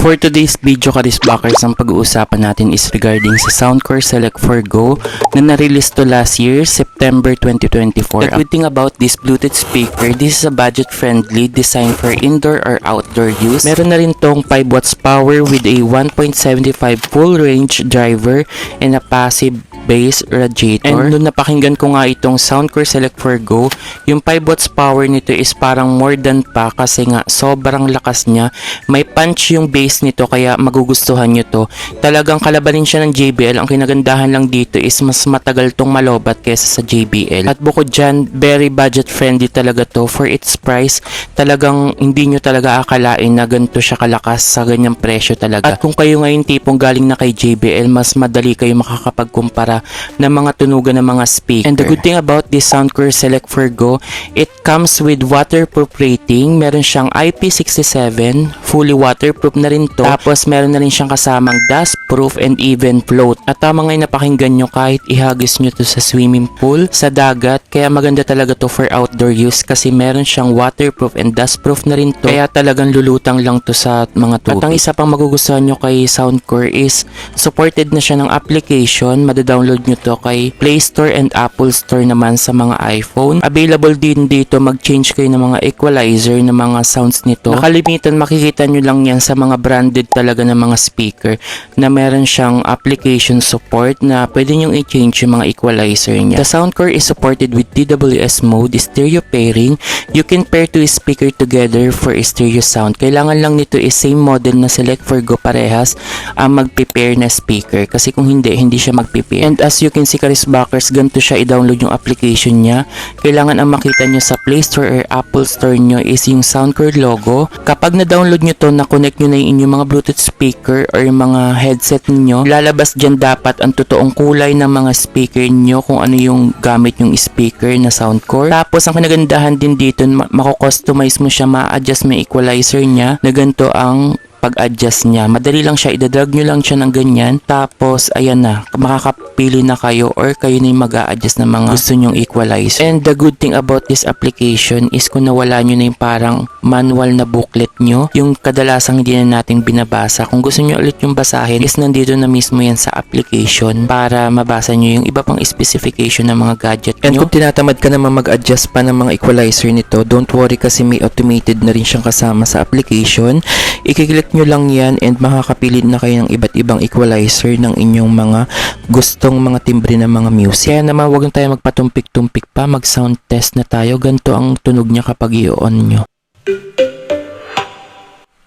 For today's video, Karisbackers, ang pag-uusapan natin is regarding sa Soundcore Select 4 Go na na-release to last year, September 2024. The good thing about this Bluetooth speaker, this is a budget-friendly, designed for indoor or outdoor use. Meron na rin tong 5 watts power with a 1.75 full range driver and a passive bass radiator. And nung napakinggan ko nga itong Soundcore Select 4 Go, yung 5 watts power nito is parang more than pa kasi nga sobrang lakas niya. May punch yung bass nito kaya magugustuhan nyo to. Talagang kalabanin siya ng JBL. Ang kinagandahan lang dito is mas matagal tong malobat kesa sa JBL. At bukod dyan, very budget friendly talaga to. For its price, talagang hindi nyo talaga akalain na ganito siya kalakas sa ganyang presyo talaga. At kung kayo ngayon tipong galing na kay JBL, mas madali kayo makakapagkumpara ng mga tunugan ng mga speaker. And the good thing about this Soundcore Select 4 Go, it comes with waterproof rating. Meron siyang IP67, fully waterproof na rin to. Tapos meron na rin siyang kasamang dustproof and even float. At tama ngayon napakinggan nyo kahit ihagis nyo to sa swimming pool, sa dagat. Kaya maganda talaga to for outdoor use kasi meron siyang waterproof and dustproof na rin to. Kaya talagang lulutang lang to sa mga tubig. At ang isa pang magugustuhan nyo kay Soundcore is supported na siya ng application. Madadownload nyo to kay Play Store and Apple Store naman sa mga iPhone. Available din dito mag-change kayo ng mga equalizer ng mga sounds nito. Nakalimitan, makikita nyo lang yan sa mga branded talaga ng mga speaker na meron siyang application support na pwede nyo i-change yung mga equalizer niya. The Soundcore is supported with TWS mode, stereo pairing. You can pair two speaker together for a stereo sound. Kailangan lang nito is same model na Select 4 Go parehas ang mag-prepare na speaker kasi kung hindi siya mag-prepare. And as you can see, Karisbackers, ganito siya i-download yung application niya. Kailangan ang makita nyo sa Play Store or Apple Store nyo is yung Soundcore logo. Kapag na-download nyo to, na-connect nyo na yung inyong mga Bluetooth speaker or yung mga headset niyo, lalabas dyan dapat ang totoong kulay ng mga speaker niyo kung ano yung gamit yung speaker na Soundcore. Tapos ang kinagandahan din dito, mako-customize mo siya, ma-adjust mo yung equalizer niya na ganito ang pag-adjust niya. Madali lang siya, idadrag nyo lang siya ng ganyan. Tapos, ayan na, makakapili na kayo or kayo na yung mag-a-adjust ng mga gusto nyong equalizer. And the good thing about this application is kung nawala nyo na yung parang manual na booklet nyo, yung kadalasang hindi na natin binabasa. Kung gusto nyo ulit yung basahin, is nandito na mismo yan sa application para mabasa nyo yung iba pang specification ng mga gadget nyo. And kung tinatamad ka naman mag-adjust pa ng mga equalizer nito, don't worry kasi may automated na rin siyang kasama sa application. Ikiklik nyo lang yan and makakapili na kayo ng iba't ibang equalizer ng inyong mga gustong mga timbre ng mga music. Kaya naman huwag na tayo magpatumpik-tumpik pa, mag-sound test na tayo. Ganito ang tunog niya kapag i-on nyo.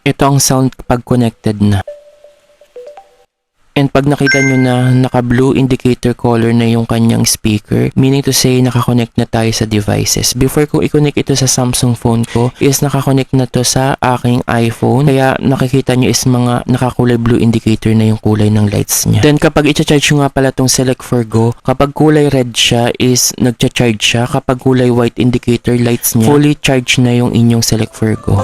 Ito ang sound kapag connected na. And pag nakita nyo na naka-blue indicator color na yung kanyang speaker, meaning to say nakakonect na tayo sa devices. Before ko i-connect ito sa Samsung phone ko, is nakakonect na to sa aking iPhone. Kaya nakikita nyo is mga nakakulay blue indicator na yung kulay ng lights niya. Then kapag i-charge nyo nga pala tong Select 4 Go, kapag kulay red siya is nagcha-charge siya. Kapag kulay white indicator lights niya, fully charged na yung inyong Select 4 Go.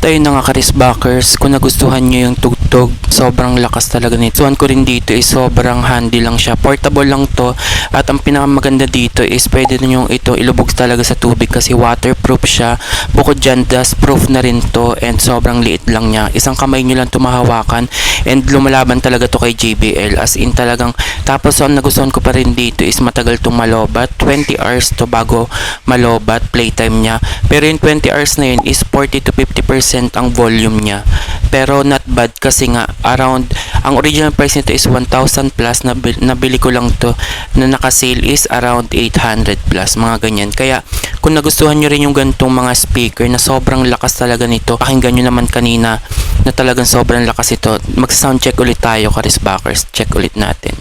At ayun na nga Karisbackers, kung nagustuhan nyo yung tugtog, sobrang lakas talaga nito. Gustuhan ko rin dito is sobrang handy lang siya. Portable lang to. At ang pinakamaganda dito is pwede nyo ito ilubog talaga sa tubig kasi waterproof siya. Bukod dyan, dust proof na rin to and sobrang liit lang niya. Isang kamay nyo lang tumahawakan and lumalaban talaga to kay JBL. As in talagang, tapos ang nagustuhan ko pa rin dito is matagal tong malobat. 20 hours to bago malobat playtime niya. Pero yung 20 hours na yun is 40 to 50% ang volume niya. Pero not bad kasi nga around, ang original price nito is 1,000 plus. Nabili ko lang to na naka-sale is around 800 plus, mga ganyan. Kaya kung nagustuhan nyo rin yung gantong mga speaker na sobrang lakas talaga nito, pakinggan nyo naman kanina na talagang sobrang lakas ito. Mag-sound check ulit tayo Karisbackers. Check ulit natin.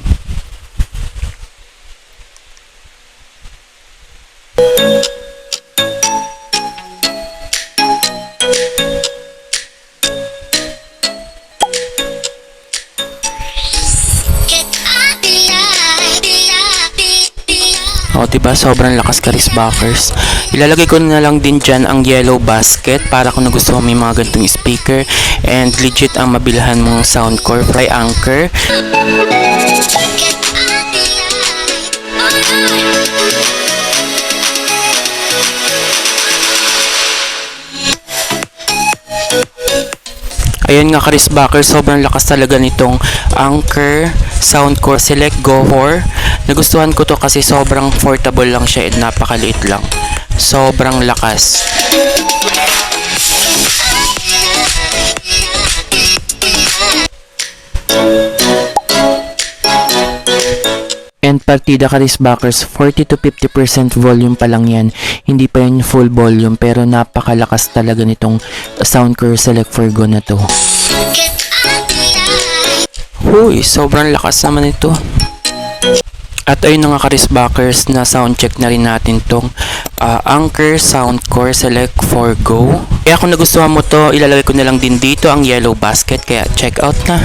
O, diba? Sobrang lakas Karisbackers. Ilalagay ko na lang din dyan ang yellow basket para kung nagustuhan mo yung mga ganitong speaker and legit ang mabilhan mong Soundcore by Anker. Ayun nga Karisbackers, sobrang lakas talaga nitong Anker Soundcore Select Go 4. Nagustuhan ko to kasi sobrang portable lang siya at napakaliit lang. Sobrang lakas. And partida Karisbackers, 40 to 50% volume pa lang yan. Hindi pa yun full volume pero napakalakas talaga nitong Soundcore Select 4 Go na to. Huy, sobrang lakas naman ito. At ayun na nga Karisbackers, na sound check na rin natin tong Anker Soundcore Select 4 Go. Kaya kung nagustuhan mo to, ilalagay ko na lang din dito ang yellow basket. Kaya check out na.